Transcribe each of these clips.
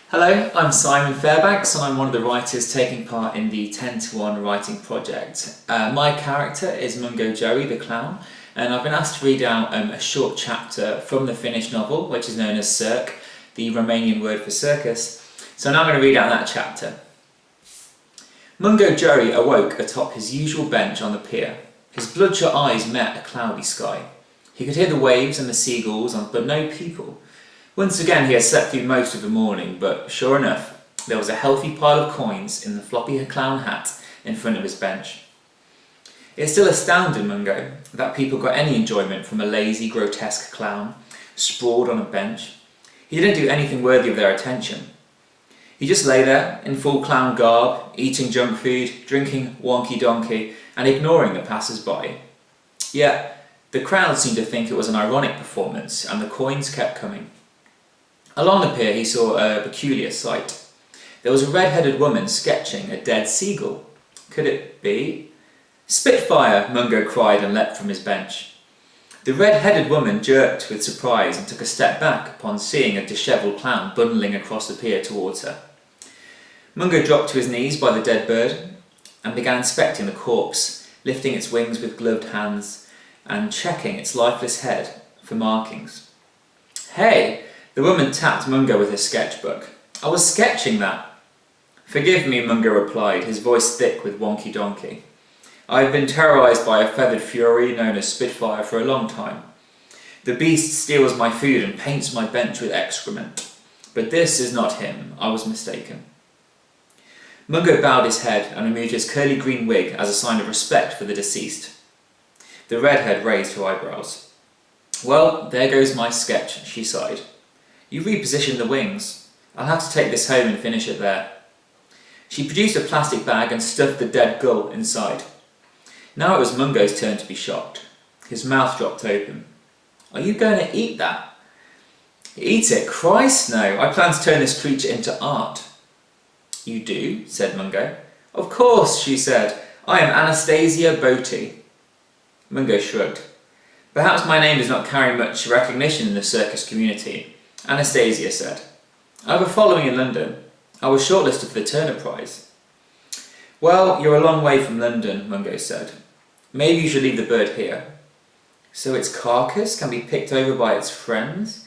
Hello, I'm Simon Fairbanks and I'm one of the writers taking part in the 10 to 1 writing project. My character is Mungo Joey the clown, and I've been asked to read out a short chapter from the finished novel, which is known as Circ, the Romanian word for circus. So now I'm going to read out that chapter. Mungo Joey awoke atop his usual bench on the pier. His bloodshot eyes met a cloudy sky. He could hear the waves and the seagulls, but no people. Once again he had slept through most of the morning, but sure enough, there was a healthy pile of coins in the floppy clown hat in front of his bench. It still astounded Mungo that people got any enjoyment from a lazy, grotesque clown sprawled on a bench. He didn't do anything worthy of their attention. He just lay there in full clown garb, eating junk food, drinking wonky donkey, and ignoring the passers-by. Yet the crowd seemed to think it was an ironic performance, and the coins kept coming. Along the pier he saw a peculiar sight. There was a red-headed woman sketching a dead seagull. Could it be? "Spitfire!" Mungo cried and leapt from his bench. The red-headed woman jerked with surprise and took a step back upon seeing a dishevelled clown bundling across the pier towards her. Mungo dropped to his knees by the dead bird and began inspecting the corpse, lifting its wings with gloved hands and checking its lifeless head for markings. "Hey!" The woman tapped Mungo with her sketchbook. "I was sketching that." "Forgive me," Mungo replied, his voice thick with wonky donkey. "I have been terrorised by a feathered fury known as Spitfire for a long time. The beast steals my food and paints my bench with excrement. But this is not him. I was mistaken." Mungo bowed his head and removed his curly green wig as a sign of respect for the deceased. The redhead raised her eyebrows. "Well, there goes my sketch," she sighed. "You repositioned the wings. I'll have to take this home and finish it there." She produced a plastic bag and stuffed the dead gull inside. Now it was Mungo's turn to be shocked. His mouth dropped open. "Are you going to eat that?" "Eat it? Christ, no! I plan to turn this creature into art." "You do?" said Mungo. "Of course," she said. "I am Anastasia Botti." Mungo shrugged. "Perhaps my name does not carry much recognition in the circus community," Anastasia said. "I have a following in London. I was shortlisted for the Turner Prize." "Well, you're a long way from London," Mungo said. "Maybe you should leave the bird here." "So its carcass can be picked over by its friends?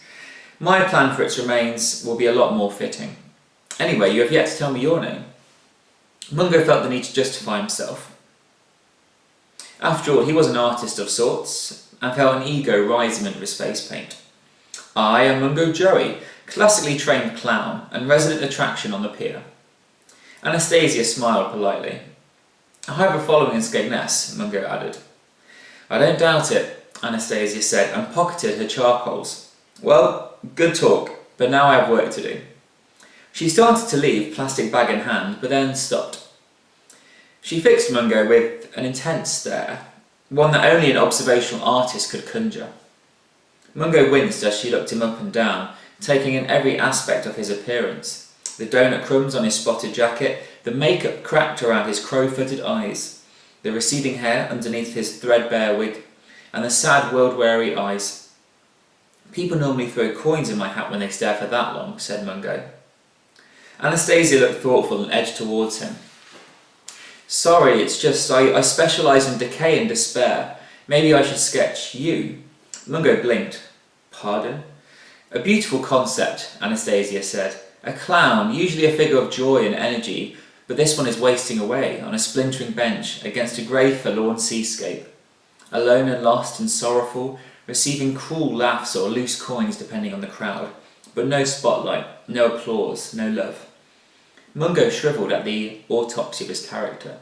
My plan for its remains will be a lot more fitting. Anyway, you have yet to tell me your name." Mungo felt the need to justify himself. After all, he was an artist of sorts, and felt an ego rising under his face paint. "I am Mungo Joey, classically trained clown and resident attraction on the pier." Anastasia smiled politely. "I have a following in Skegness," Mungo added. "I don't doubt it," Anastasia said and pocketed her charcoals. "Well, good talk, but now I have work to do." She started to leave, plastic bag in hand, but then stopped. She fixed Mungo with an intense stare, one that only an observational artist could conjure. Mungo winced as she looked him up and down, taking in every aspect of his appearance. The donut crumbs on his spotted jacket, the makeup cracked around his crow-footed eyes, the receding hair underneath his threadbare wig, and the sad, world-weary eyes. "People normally throw coins in my hat when they stare for that long," said Mungo. Anastasia looked thoughtful and edged towards him. "Sorry, it's just I specialise in decay and despair. Maybe I should sketch you." Mungo blinked. "Pardon?" "A beautiful concept," Anastasia said. "A clown, usually a figure of joy and energy, but this one is wasting away on a splintering bench against a grey forlorn seascape. Alone and lost and sorrowful, receiving cruel laughs or loose coins depending on the crowd, but no spotlight, no applause, no love." Mungo shrivelled at the autopsy of his character.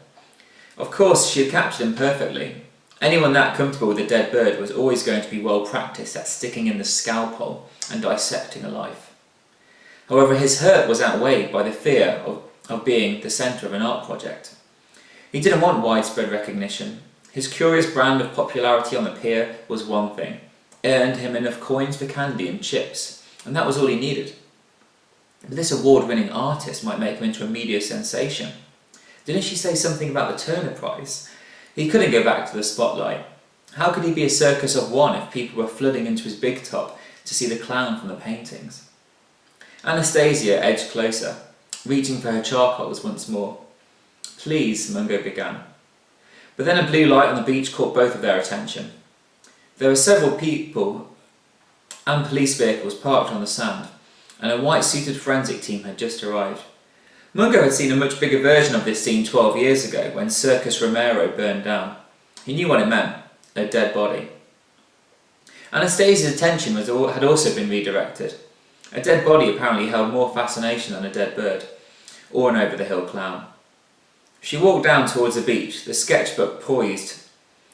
Of course, she had captured him perfectly. Anyone that comfortable with a dead bird was always going to be well practised at sticking in the scalpel and dissecting a life. However, his hurt was outweighed by the fear of being the centre of an art project. He didn't want widespread recognition. His curious brand of popularity on the pier was one thing. It earned him enough coins for candy and chips, and that was all he needed. But this award-winning artist might make him into a media sensation. Didn't she say something about the Turner Prize? He couldn't go back to the spotlight. How could he be a circus of one if people were flooding into his big top to see the clown from the paintings? Anastasia edged closer, reaching for her charcoals once more. "Please," Mungo began. But then a blue light on the beach caught both of their attention. There were several people and police vehicles parked on the sand, and a white-suited forensic team had just arrived. Mungo had seen a much bigger version of this scene 12 years ago when Circus Romero burned down. He knew what it meant: a dead body. Anastasia's attention had also been redirected. A dead body apparently held more fascination than a dead bird, or an over-the-hill clown. She walked down towards the beach, the sketchbook poised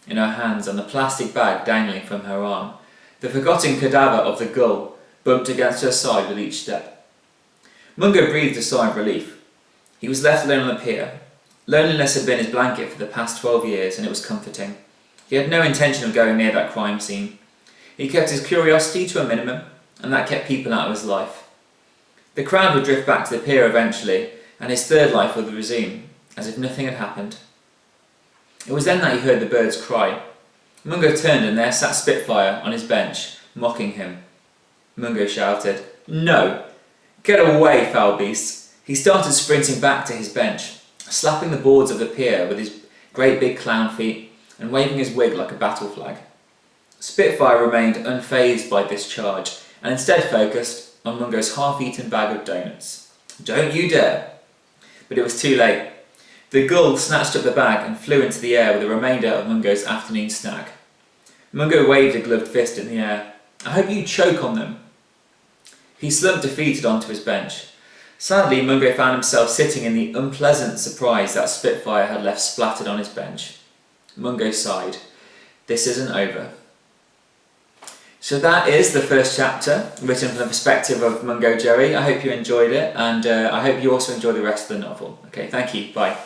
in her hands and the plastic bag dangling from her arm. The forgotten cadaver of the gull bumped against her side with each step. Mungo breathed a sigh of relief. He was left alone on the pier. Loneliness had been his blanket for the past 12 years, and it was comforting. He had no intention of going near that crime scene. He kept his curiosity to a minimum, and that kept people out of his life. The crowd would drift back to the pier eventually, and his third life would resume, as if nothing had happened. It was then that he heard the birds cry. Mungo turned, and there sat Spitfire on his bench, mocking him. Mungo shouted, "No! Get away, foul beast!" He started sprinting back to his bench, slapping the boards of the pier with his great big clown feet and waving his wig like a battle flag. Spitfire remained unfazed by this charge and instead focused on Mungo's half-eaten bag of donuts. "Don't you dare!" But it was too late. The gull snatched up the bag and flew into the air with the remainder of Mungo's afternoon snack. Mungo waved a gloved fist in the air. "I hope you choke on them." He slumped defeated onto his bench. Sadly, Mungo found himself sitting in the unpleasant surprise that Spitfire had left splattered on his bench. Mungo sighed. This isn't over. So that is the first chapter, written from the perspective of Mungo Jerry. I hope you enjoyed it, and I hope you also enjoy the rest of the novel. Okay, thank you. Bye.